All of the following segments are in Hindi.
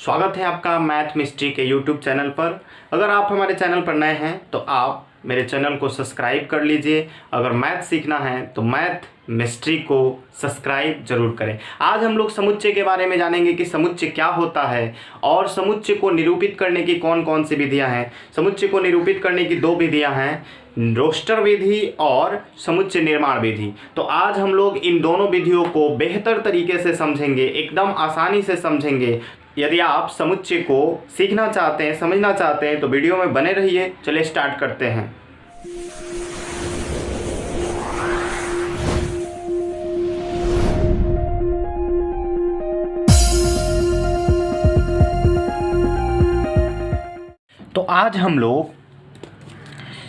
स्वागत है आपका मैथ मिस्ट्री के यूट्यूब चैनल पर। अगर आप हमारे चैनल पर नए हैं तो आप मेरे चैनल को सब्सक्राइब कर लीजिए। अगर मैथ सीखना है तो मैथ मिस्ट्री को सब्सक्राइब जरूर करें। आज हम लोग समुच्चय के बारे में जानेंगे कि समुच्चय क्या होता है और समुच्चय को निरूपित करने की कौन कौन सी विधियां हैं। समुच्चय को निरूपित करने की दो विधियां हैं, रोस्टर विधि और समुच्चय निर्माण विधि। तो आज हम लोग इन दोनों विधियों को बेहतर तरीके से समझेंगे, एकदम आसानी से समझेंगे। यदि आप समुच्चय को सीखना चाहते हैं, समझना चाहते हैं तो वीडियो में बने रहिए। चलिए स्टार्ट करते हैं। तो आज हम लोग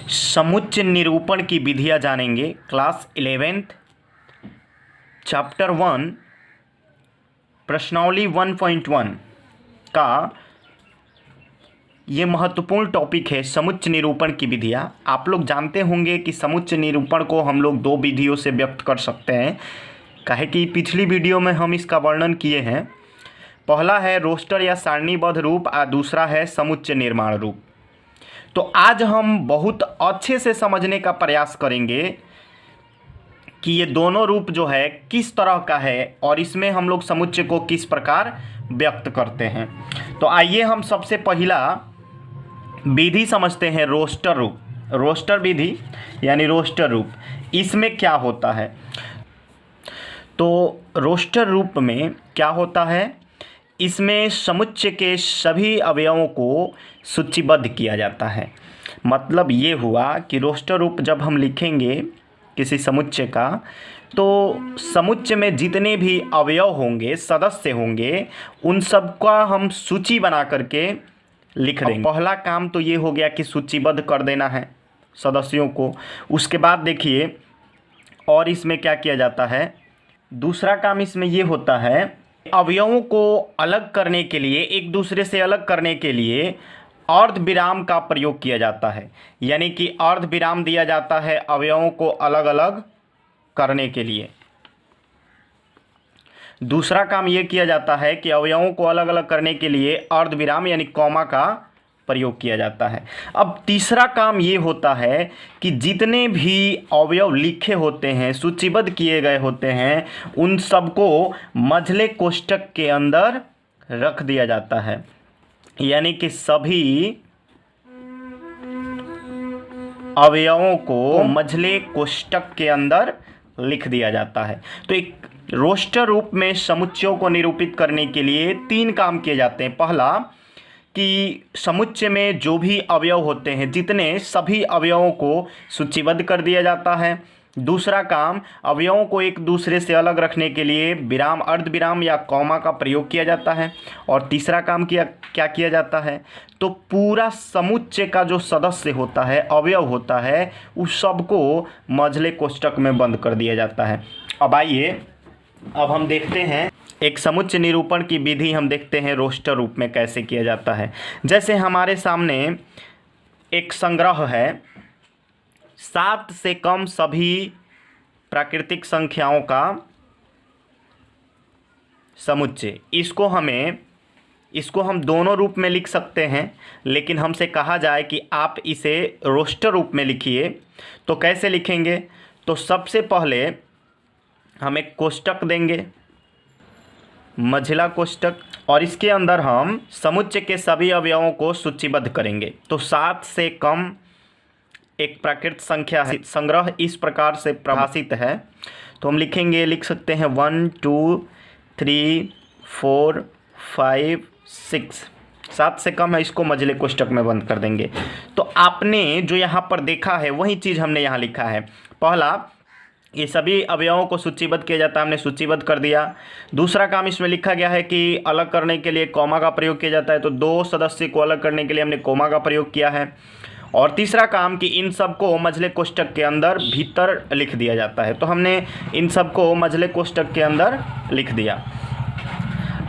समुच्चय निरूपण की विधियां जानेंगे। क्लास 11th चैप्टर 1 प्रश्नावली 1.1 का ये महत्वपूर्ण टॉपिक है, समुच्चय निरूपण की विधियां। आप लोग जानते होंगे कि समुच्चय निरूपण को हम लोग दो विधियों से व्यक्त कर सकते हैं, काहे कि पिछली वीडियो में हम इसका वर्णन किए हैं। पहला है रोस्टर या सारणीबद्ध रूप और दूसरा है समुच्चय निर्माण रूप। तो आज हम बहुत अच्छे से समझने का प्रयास करेंगे कि ये दोनों रूप जो है किस तरह का है और इसमें हम लोग समुच्चय को किस प्रकार व्यक्त करते हैं। तो आइए हम सबसे पहला विधि समझते हैं, रोस्टर रूप। रोस्टर विधि यानी रोस्टर रूप, इसमें क्या होता है? तो रोस्टर रूप में क्या होता है, इसमें समुच्चय के सभी अवयवों को सूचीबद्ध किया जाता है। मतलब ये हुआ कि रोस्टर रूप जब हम लिखेंगे किसी समुच्चय का, तो समुच्चय में जितने भी अवयव होंगे, सदस्य होंगे, उन सब का हम सूची बना करके लिख देंगे। पहला काम तो ये हो गया कि सूचीबद्ध कर देना है सदस्यों को। उसके बाद देखिए और इसमें क्या किया जाता है, दूसरा काम इसमें ये होता है, अवयवों को अलग करने के लिए, एक दूसरे से अलग करने के लिए अर्धविराम का प्रयोग किया जाता है। यानी कि अर्धविराम दिया जाता है अवयवों को अलग अलग करने के लिए। दूसरा काम यह किया जाता है कि अवयवों को अलग अलग करने के लिए अर्धविराम यानी कॉमा का प्रयोग किया जाता है। अब तीसरा काम ये होता है कि जितने भी अवयव लिखे होते हैं, सूचीबद्ध किए गए होते हैं, उन सबको मझले कोष्ठक के अंदर रख दिया जाता है। यानी कि सभी अवयवों को मझले कोष्ठक के अंदर लिख दिया जाता है। तो एक रोस्टर रूप में समुच्चयों को निरूपित करने के लिए तीन काम किए जाते हैं। पहला कि समुच्चय में जो भी अवयव होते हैं, जितने सभी अवयवों को सूचीबद्ध कर दिया जाता है। दूसरा काम, अवयवों को एक दूसरे से अलग रखने के लिए विराम, अर्धविराम या कॉमा का प्रयोग किया जाता है। और तीसरा काम क्या किया जाता है, तो पूरा समुच्चय का जो सदस्य होता है, अवयव होता है, उस सबको मझले कोष्ठक में बंद कर दिया जाता है। अब आइए, अब हम देखते हैं एक समुच्चय निरूपण की विधि हम देखते हैं रोस्टर रूप में कैसे किया जाता है। जैसे हमारे सामने एक संग्रह है, 7 से कम सभी प्राकृतिक संख्याओं का समुच्चय। इसको हम दोनों रूप में लिख सकते हैं, लेकिन हमसे कहा जाए कि आप इसे रोस्टर रूप में लिखिए। तो कैसे लिखेंगे? तो सबसे पहले हम एक कोष्ठक देंगे, मझला कोष्ठक, और इसके अंदर हम समुच्चय के सभी अवयवों को सूचीबद्ध करेंगे। तो 7 से कम एक प्राकृत संख्या है, संग्रह इस प्रकार से परिभाषित है। तो हम लिख सकते हैं 1 2 3 4 5 6। 7 से कम है, इसको मझले कोष्ठक में बंद कर देंगे। तो आपने जो यहाँ पर देखा है वही चीज़ हमने यहाँ लिखा है। पहला, ये सभी अवयवों को सूचीबद्ध किया जाता है, हमने सूचीबद्ध कर दिया। दूसरा काम इसमें लिखा गया है कि अलग करने के लिए कॉमा का प्रयोग किया जाता है, तो दो सदस्य को अलग करने के लिए हमने कॉमा का प्रयोग किया है। और तीसरा काम कि इन सब को मझले कोष्ठक के अंदर भीतर लिख दिया जाता है, तो हमने इन सब को मझले कोष्ठक के अंदर लिख दिया।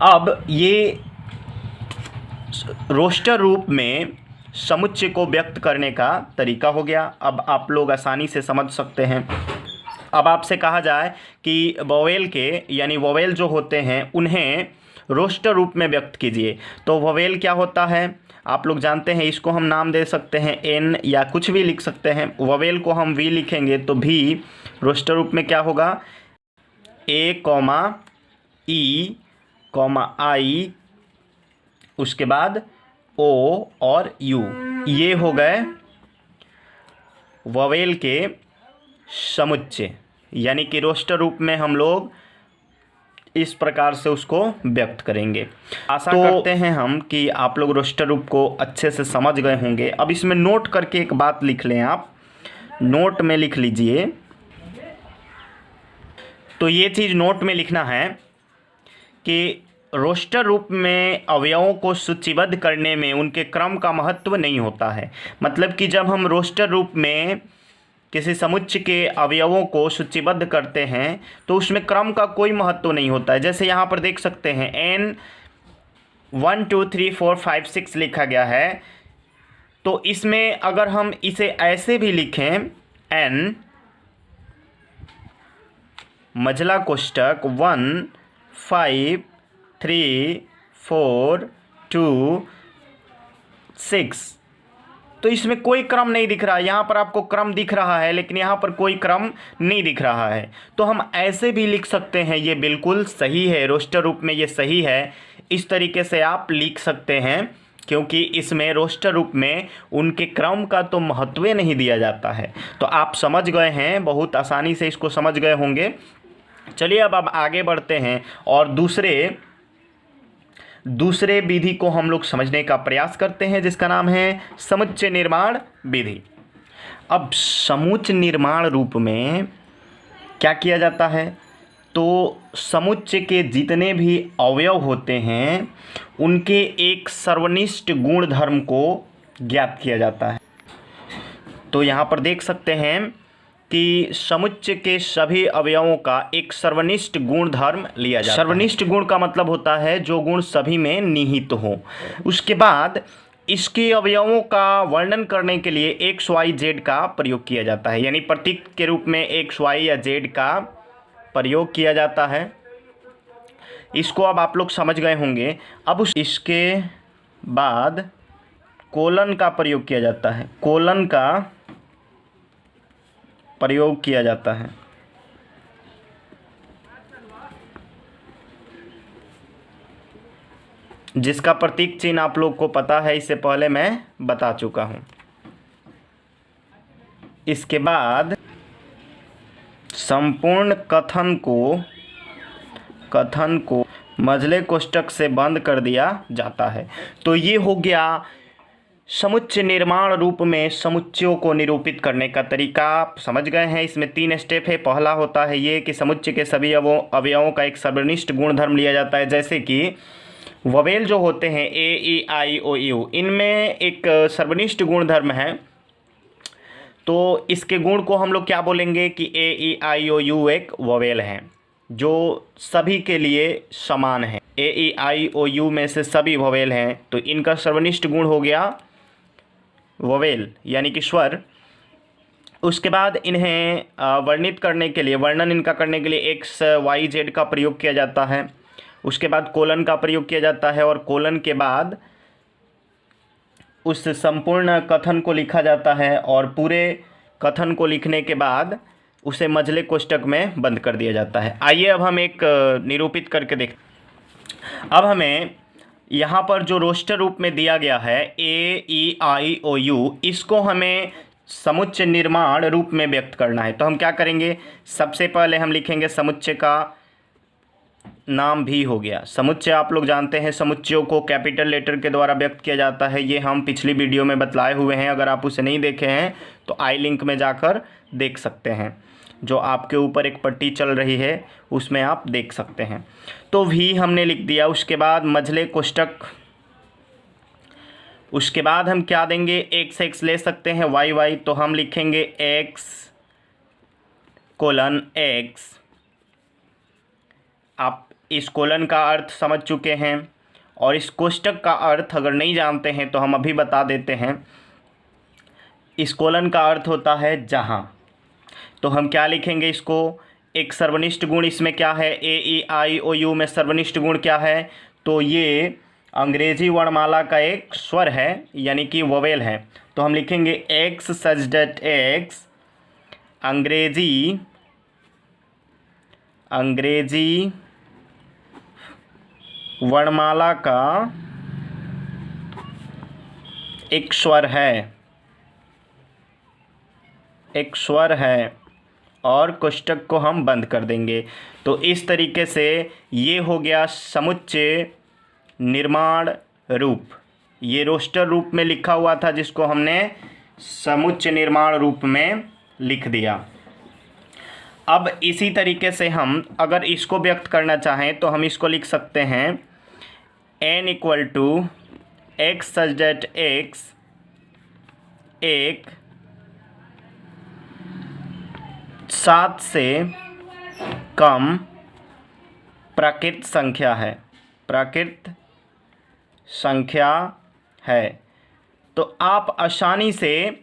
अब ये रोस्टर रूप में समुच्चय को व्यक्त करने का तरीका हो गया। अब आप लोग आसानी से समझ सकते हैं। अब आपसे कहा जाए कि वोवेल के, यानी वोवेल जो होते हैं, उन्हें रोस्टर रूप में व्यक्त कीजिए। तो वोवेल क्या होता है आप लोग जानते हैं, इसको हम नाम दे सकते हैं एन या कुछ भी लिख सकते हैं। वोवेल को हम वी लिखेंगे तो भी रोस्टर रूप में क्या होगा, ए कॉमा ई कॉमा आई, उसके बाद ओ और यू, ये हो गए वोवेल के समुच्चय, यानी कि रोस्टर रूप में हम लोग इस प्रकार से उसको व्यक्त करेंगे। आशा करते हैं हम कि आप लोग रोस्टर रूप को अच्छे से समझ गए होंगे। अब इसमें नोट करके एक बात लिख लें, आप नोट में लिख लीजिए। तो ये चीज़ नोट में लिखना है कि रोस्टर रूप में अवयवों को सूचीबद्ध करने में उनके क्रम का महत्व नहीं होता है। मतलब कि जब हम रोस्टर रूप में किसी समुच्चय के अवयवों को सूचीबद्ध करते हैं तो उसमें क्रम का कोई महत्व नहीं होता है। जैसे यहाँ पर देख सकते हैं n 1 2 3 4 5 6 लिखा गया है, तो इसमें अगर हम इसे ऐसे भी लिखें n मझला कोष्टक 1 5 3 4 2 6, तो इसमें कोई क्रम नहीं दिख रहा है। यहाँ पर आपको क्रम दिख रहा है लेकिन यहाँ पर कोई क्रम नहीं दिख रहा है। तो हम ऐसे भी लिख सकते हैं, ये बिल्कुल सही है, रोस्टर रूप में ये सही है। इस तरीके से आप लिख सकते हैं क्योंकि इसमें रोस्टर रूप में उनके क्रम का तो महत्व नहीं दिया जाता है। तो आप समझ गए हैं, बहुत आसानी से इसको समझ गए होंगे। चलिए अब आगे बढ़ते हैं और दूसरे विधि को हम लोग समझने का प्रयास करते हैं, जिसका नाम है समुच्चय निर्माण विधि। अब समुच्चय निर्माण रूप में क्या किया जाता है, तो समुच्चय के जितने भी अवयव होते हैं उनके एक सर्वनिष्ठ गुण धर्म को ज्ञात किया जाता है। तो यहाँ पर देख सकते हैं कि समुच्चय के सभी अवयवों का एक सर्वनिष्ठ गुण धर्म लिया जाता है। सर्वनिष्ठ गुण का मतलब होता है जो गुण सभी में निहित हो। उसके बाद इसके अवयवों का वर्णन करने के लिए एक्स वाई जेड का प्रयोग किया जाता है, यानी प्रतीक के रूप में एक्स वाई या जेड का प्रयोग किया जाता है। इसको अब आप लोग समझ गए होंगे। अब इसके बाद कोलन का प्रयोग किया जाता है, कोलन का प्रयोग किया जाता है। जिसका प्रतीक चिन्ह आप लोग को पता है, इससे पहले मैं बता चुका हूं। इसके बाद संपूर्ण कथन को मझले कोष्टक से बंद कर दिया जाता है। तो ये हो गया समुच्चय निर्माण रूप में समुच्चयों को निरूपित करने का तरीका। आप समझ गए हैं। इसमें 3 स्टेप है। पहला होता है ये कि समुच्चय के सभी अवयवों का एक सर्वनिष्ठ गुणधर्म लिया जाता है। जैसे कि वोवेल जो होते हैं ए ई आई ओ यू, इनमें एक सर्वनिष्ठ गुणधर्म है। तो इसके गुण को हम लोग क्या बोलेंगे कि ए ई आई ओ यू एक वोवेल हैं जो सभी के लिए समान है। ए ई आई ओ यू में से सभी वोवेल हैं, तो इनका सर्वनिष्ठ गुण हो गया वोवेल यानी कि स्वर। उसके बाद इन्हें वर्णित करने के लिए, वर्णन इनका करने के लिए एक्स वाई जेड का प्रयोग किया जाता है। उसके बाद कोलन का प्रयोग किया जाता है और कोलन के बाद उस संपूर्ण कथन को लिखा जाता है और पूरे कथन को लिखने के बाद उसे मझले कोष्टक में बंद कर दिया जाता है। आइए अब हम एक निरूपित करके देखते। अब हमें यहाँ पर जो रोस्टर रूप में दिया गया है ए ई आई ओ यू, इसको हमें समुच्चय निर्माण रूप में व्यक्त करना है। तो हम क्या करेंगे, सबसे पहले हम लिखेंगे समुच्चय का नाम भी हो गया। समुच्चय आप लोग जानते हैं, समुच्चयों को कैपिटल लेटर के द्वारा व्यक्त किया जाता है। ये हम पिछली वीडियो में बतलाए हुए हैं। अगर आप उसे नहीं देखे हैं तो आई लिंक में जाकर देख सकते हैं। जो आपके ऊपर एक पट्टी चल रही है उसमें आप देख सकते हैं। तो भी हमने लिख दिया। उसके बाद मझले कोष्टक, उसके बाद हम क्या देंगे, एक्स एक्स ले सकते हैं, वाई वाई, तो हम लिखेंगे एक्स कोलन एक्स। आप इस कोलन का अर्थ समझ चुके हैं और इस कोष्टक का अर्थ अगर नहीं जानते हैं तो हम अभी बता देते हैं। इस कोलन का अर्थ होता है जहाँ। तो हम क्या लिखेंगे इसको, एक सर्वनिष्ठ गुण इसमें क्या है, ए ई आई ओ यू में सर्वनिष्ठ गुण क्या है, तो ये अंग्रेजी वर्णमाला का एक स्वर है, यानी कि वोवेल है। तो हम लिखेंगे एक्स सच दैट एक्स अंग्रेजी वर्णमाला का एक स्वर है, और कोष्टक को हम बंद कर देंगे। तो इस तरीके से ये हो गया समुच्चय निर्माण रूप। ये रोस्टर रूप में लिखा हुआ था, जिसको हमने समुच्चय निर्माण रूप में लिख दिया। अब इसी तरीके से हम अगर इसको व्यक्त करना चाहें तो हम इसको लिख सकते हैं n equal to X such that X एक 7 से कम प्राकृत संख्या है। तो आप आसानी से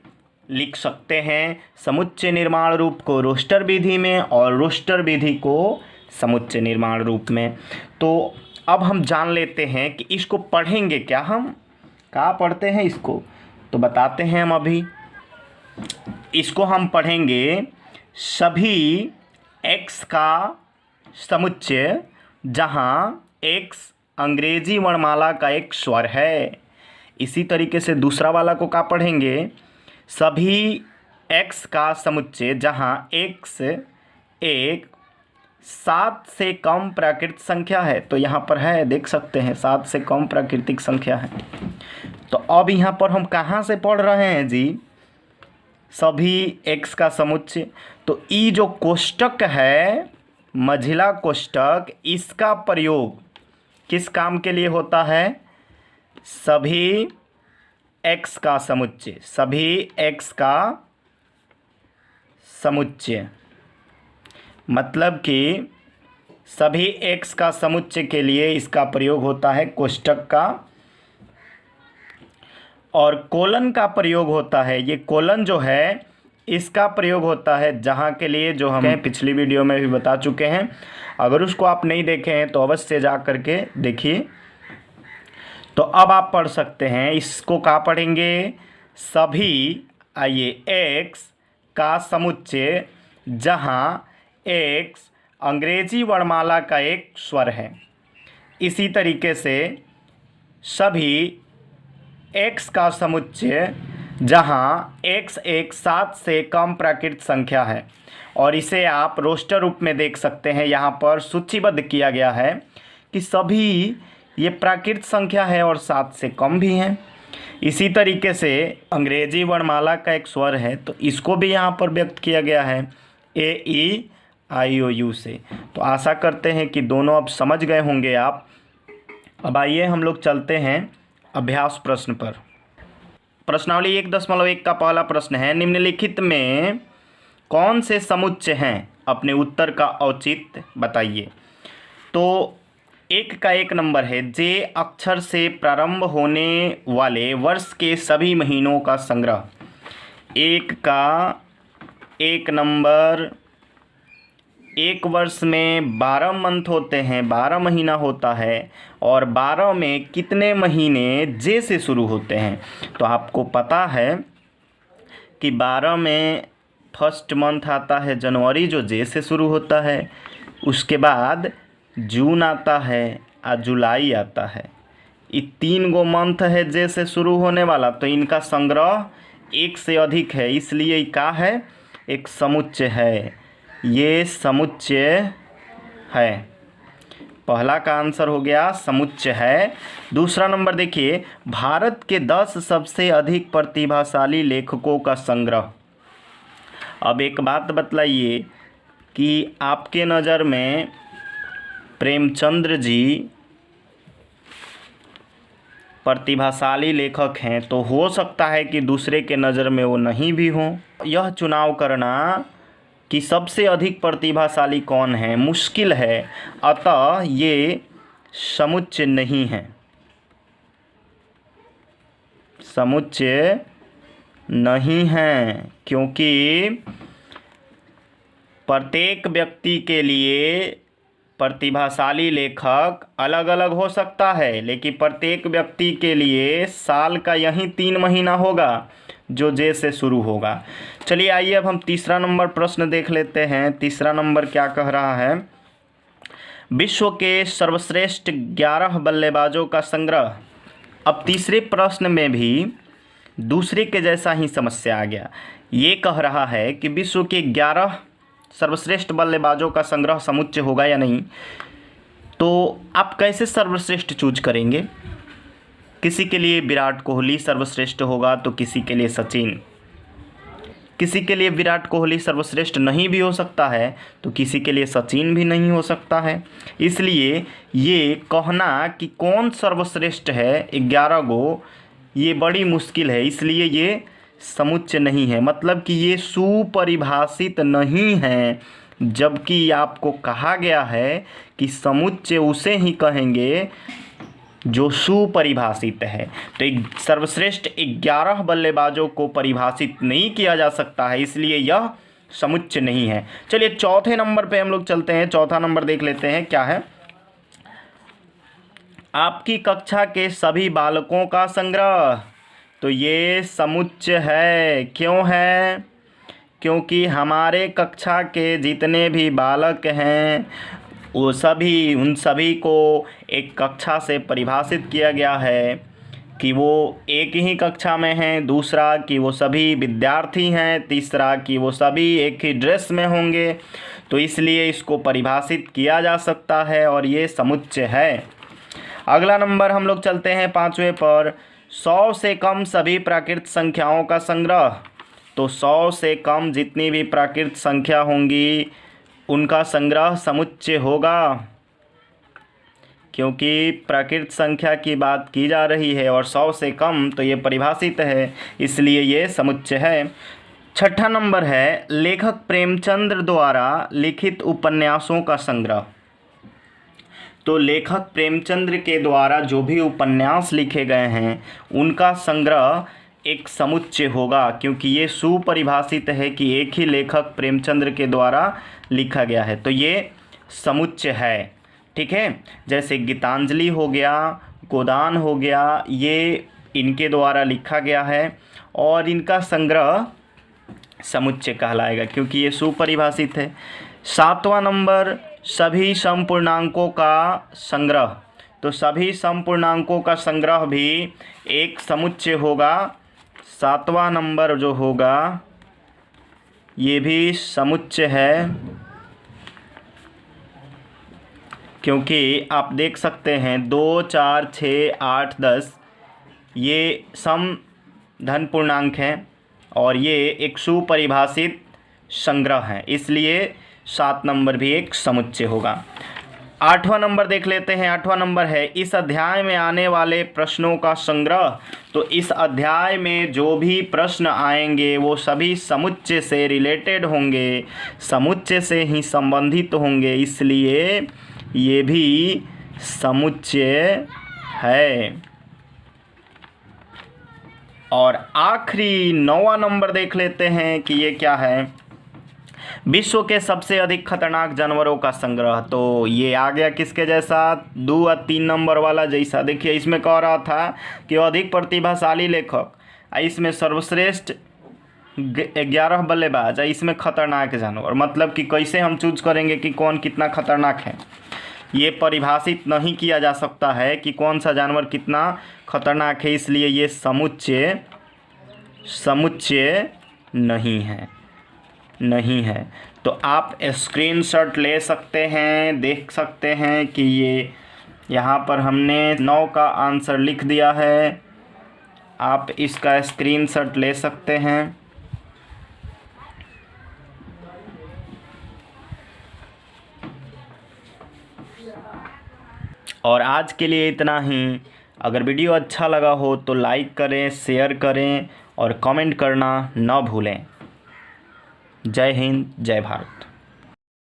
लिख सकते हैं समुच्चय निर्माण रूप को रोस्टर विधि में और रोस्टर विधि को समुच्चय निर्माण रूप में। तो अब हम जान लेते हैं कि इसको पढ़ेंगे क्या, हम कहाँ पढ़ते हैं इसको, तो बताते हैं हम अभी। इसको हम पढ़ेंगे सभी x का समुच्चय जहाँ x अंग्रेजी वर्णमाला का एक स्वर है। इसी तरीके से दूसरा वाला को क्या पढ़ेंगे, सभी x का समुच्चय जहाँ x एक 7 से कम प्राकृतिक संख्या है। तो यहाँ पर है, देख सकते हैं 7 से कम प्राकृतिक संख्या है। तो अब यहाँ पर हम कहाँ से पढ़ रहे हैं जी, सभी x का समुच्चय। तो ये जो कोष्टक है, मझिला कोष्टक, इसका प्रयोग किस काम के लिए होता है, सभी x का समुच्चय, मतलब कि सभी x का समुच्चय के लिए इसका प्रयोग होता है कोष्टक का। और कोलन का प्रयोग होता है, ये कोलन जो है इसका प्रयोग होता है जहाँ के लिए जो हम पिछली वीडियो में भी बता चुके हैं। अगर उसको आप नहीं देखे हैं तो अवश्य जा करके देखिए। तो अब आप पढ़ सकते हैं, इसको क्या पढ़ेंगे, सभी x का समुच्चय जहाँ x अंग्रेजी वर्णमाला का एक स्वर है। इसी तरीके से सभी x का समुच्चय जहाँ x एक 7 से कम प्राकृत संख्या है। और इसे आप रोस्टर रूप में देख सकते हैं, यहाँ पर सूचीबद्ध किया गया है कि सभी ये प्राकृत संख्या है और 7 से कम भी हैं। इसी तरीके से अंग्रेजी वर्णमाला का एक स्वर है, तो इसको भी यहाँ पर व्यक्त किया गया है AEIOU से। तो आशा करते हैं कि दोनों अब समझ गए होंगे आप। अब आइए हम लोग चलते हैं अभ्यास प्रश्न पर। प्रश्नावली 1.1 का पहला प्रश्न है, निम्नलिखित में कौन से समुच्चय हैं, अपने उत्तर का औचित्य बताइए। तो 1 का 1 नंबर है, जे अक्षर से प्रारंभ होने वाले वर्ष के सभी महीनों का संग्रह। 1 का 1 नंबर, एक वर्ष में 12 मंथ होते हैं, 12 महीना होता है, और 12 में कितने महीने जे से शुरू होते हैं। तो आपको पता है कि 12 में फर्स्ट मंथ आता है जनवरी, जो जे से शुरू होता है। उसके बाद जून आता है और जुलाई आता है। ये 3 गो मंथ है जे से शुरू होने वाला, तो इनका संग्रह 1 से अधिक है, इसलिए ये क्या है, एक समुच्चय है। ये समुच्चय है। पहला का आंसर हो गया समुच्चय है। दूसरा नंबर देखिए, भारत के 10 सबसे अधिक प्रतिभाशाली लेखकों का संग्रह। अब एक बात बतलाइए कि आपके नज़र में प्रेमचंद्र जी प्रतिभाशाली लेखक हैं, तो हो सकता है कि दूसरे के नज़र में वो नहीं भी हों। यह चुनाव करना कि सबसे अधिक प्रतिभाशाली कौन है मुश्किल है, अतः ये समुच्चय नहीं है, समुच्चय नहीं है, क्योंकि प्रत्येक व्यक्ति के लिए प्रतिभाशाली लेखक अलग अलग हो सकता है, लेकिन प्रत्येक व्यक्ति के लिए साल का यही 3 महीना होगा जो जे से शुरू होगा। चलिए आइए अब हम तीसरा नंबर प्रश्न देख लेते हैं। तीसरा नंबर क्या कह रहा है, विश्व के सर्वश्रेष्ठ 11 बल्लेबाजों का संग्रह। अब तीसरे प्रश्न में भी दूसरे के जैसा ही समस्या आ गया। ये कह रहा है कि विश्व के 11 सर्वश्रेष्ठ बल्लेबाजों का संग्रह समुच्चय होगा या नहीं। तो आप कैसे सर्वश्रेष्ठ चूज करेंगे? किसी के लिए विराट कोहली सर्वश्रेष्ठ होगा तो किसी के लिए सचिन, किसी के लिए विराट कोहली सर्वश्रेष्ठ नहीं भी हो सकता है तो किसी के लिए सचिन भी नहीं हो सकता है। इसलिए ये कहना कि कौन सर्वश्रेष्ठ है 11 गो, ये बड़ी मुश्किल है। इसलिए ये समुच्चय नहीं है, मतलब कि ये सुपरिभाषित नहीं है, जबकि आपको कहा गया है कि समुच्चय उसे ही कहेंगे जो सुपरिभाषित है। तो सर्वश्रेष्ठ 11 बल्लेबाजों को परिभाषित नहीं किया जा सकता है, इसलिए यह समुच्चय नहीं है। चलिए चौथे नंबर पे हम लोग चलते हैं। चौथा नंबर देख लेते हैं क्या है। आपकी कक्षा के सभी बालकों का संग्रह। तो ये समुच्चय है। क्यों है? क्योंकि हमारे कक्षा के जितने भी बालक हैं वो सभी, उन सभी को एक कक्षा से परिभाषित किया गया है कि वो एक ही कक्षा में हैं, दूसरा कि वो सभी विद्यार्थी हैं, तीसरा कि वो सभी एक ही ड्रेस में होंगे। तो इसलिए इसको परिभाषित किया जा सकता है और ये समुच्चय है। अगला नंबर हम लोग चलते हैं 5वें पर, 100 से कम सभी प्राकृत संख्याओं का संग्रह। तो 100 से कम जितनी भी प्राकृत संख्या होंगी उनका संग्रह समुच्चय होगा, क्योंकि प्राकृत संख्या की बात की जा रही है और 100 से कम तो ये परिभाषित है, इसलिए ये समुच्चय है। छठा नंबर है, लेखक प्रेमचंद्र द्वारा लिखित उपन्यासों का संग्रह। तो लेखक प्रेमचंद्र के द्वारा जो भी उपन्यास लिखे गए हैं उनका संग्रह एक समुच्चय होगा, क्योंकि ये सुपरिभाषित है कि एक ही लेखक प्रेमचंद्र के द्वारा लिखा गया है, तो ये समुच्चय है। ठीक है, जैसे गीतांजलि हो गया, गोदान हो गया, ये इनके द्वारा लिखा गया है और इनका संग्रह समुच्चय कहलाएगा, क्योंकि ये सुपरिभाषित है। 7वां नंबर, सभी समपूर्णांकों का संग्रह। तो सभी समपूर्णांकों का संग्रह भी एक समुच्चय होगा। 7वां नंबर जो होगा ये भी समुच्चय है, क्योंकि आप देख सकते हैं 2, 4, 6, 8, 10 ये सम धन पूर्णांक हैं और ये एक सुपरिभाषित संग्रह है, इसलिए 7 नंबर भी एक समुच्चय होगा। 8वां नंबर देख लेते हैं। 8वां नंबर है, इस अध्याय में आने वाले प्रश्नों का संग्रह। तो इस अध्याय में जो भी प्रश्न आएंगे वो सभी समुच्चय से रिलेटेड होंगे, समुच्चय से ही संबंधित होंगे, इसलिए ये भी समुच्चय है। और आखिरी 9वां नंबर देख लेते हैं कि ये क्या है, विश्व के सबसे अधिक खतरनाक जानवरों का संग्रह। तो ये आ गया किसके जैसा, 2 और 3 नंबर वाला जैसा। देखिए इसमें कह रहा था कि अधिक प्रतिभाशाली लेखक, इसमें सर्वश्रेष्ठ 11 बल्लेबाज, इसमें खतरनाक जानवर। मतलब कि कैसे हम चूज करेंगे कि कौन कितना खतरनाक है, ये परिभाषित नहीं किया जा सकता है कि कौन सा जानवर कितना खतरनाक है, इसलिए ये समुच्चय नहीं है। तो आप स्क्रीनशॉट ले सकते हैं, देख सकते हैं कि ये यहाँ पर हमने 9 का आंसर लिख दिया है, आप इसका स्क्रीनशॉट ले सकते हैं। और आज के लिए इतना ही। अगर वीडियो अच्छा लगा हो तो लाइक करें, शेयर करें और कमेंट करना न भूलें। जय हिंद, जय भारत।